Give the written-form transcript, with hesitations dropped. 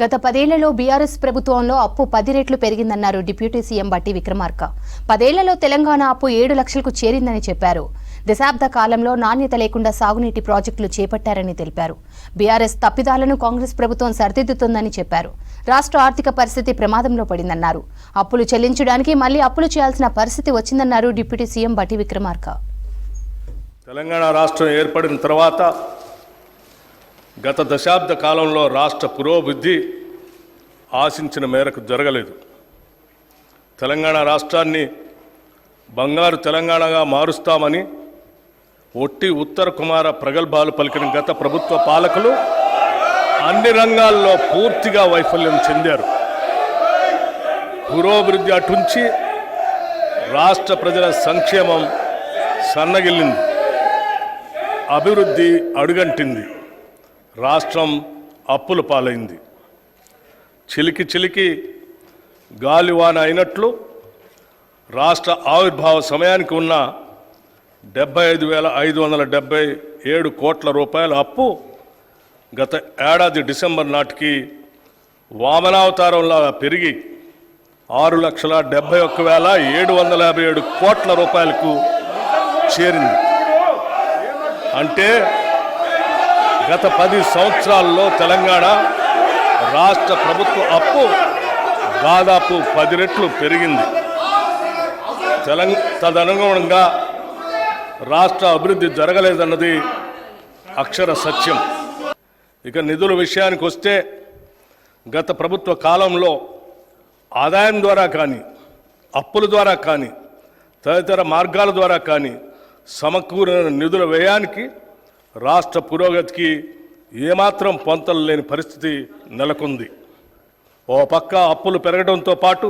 గత 10 ఏళ్లలో బీఆర్ఎస్ ప్రభుత్వంలో అప్పు 10 రెట్లు పెరిగిందన్నారు డిప్యూటీ సీఎం బట్టి విక్రమార్క. 10 ఏళ్లలో తెలంగాణ అప్పు 7 లక్షలకు చేరిందని చెప్పారు. దశాబ్ద కాలంలో నాణ్యత లేకుండా సాగునీటి ప్రాజెక్టులు చేపట్టారని తెలిపారు. బీఆర్ఎస్ తప్పిదాలను కాంగ్రెస్ ప్రభుత్వం సరిదిద్దుతుందని చెప్పారు. రాష్ట్ర ఆర్థిక పరిస్థితి ప్రమాదంలో పడిందన్నారు. అప్పులు చెల్లించడానికి మళ్లీ అప్పులు చేయాల్సిన పరిస్థితి వచ్చిందన్నారు డిప్యూటీ సీఎం బట్టి విక్రమార్క. తెలంగాణ రాష్ట్రం ఏర్పడిన తర్వాత గత దశాబ్ద కాలంలో రాష్ట్ర పురోభివృద్ధి ఆశించిన మేరకు జరగలేదు. తెలంగాణ రాష్ట్రాన్ని బంగారు తెలంగాణగా మారుస్తామని ఒట్టి ఉత్తర కుమార ప్రగల్భాలు పలికిన గత ప్రభుత్వ పాలకులు అన్ని రంగాల్లో పూర్తిగా వైఫల్యం చెందారు. పురోభివృద్ధి అటుంచి రాష్ట్ర ప్రజల సంక్షేమం సన్నగిల్లింది, అభివృద్ధి అడుగంటింది, రాష్ట్రం అప్పుల పాలైంది. చిలికి చిలికి గాలివాన అయినట్లు రాష్ట్ర ఆవిర్భావ సమయానికి ఉన్న 75,577 కోట్ల రూపాయల అప్పు గత ఏడాది డిసెంబర్ నాటికి వామనావతారంలా పెరిగి 6,71,757 కోట్ల రూపాయలకు చేరింది. అంటే గత 10 సంవత్సరాల్లో తెలంగాణ రాష్ట్ర ప్రభుత్వ అప్పు దాదాపు 10 రెట్లు పెరిగింది. తదనుగుణంగా రాష్ట్ర అభివృద్ధి జరగలేదన్నది అక్షర సత్యం. ఇక నిధుల విషయానికి వస్తే గత ప్రభుత్వ కాలంలో ఆదాయం ద్వారా కానీ, అప్పుల ద్వారా కానీ, తదితర మార్గాల ద్వారా కానీ సమకూరిన నిధుల వ్యయానికి రాష్ట్ర పురోగతికి ఏమాత్రం పొంతలు లేని పరిస్థితి నెలకొంది. ఓ పక్క అప్పులు పెరగడంతో పాటు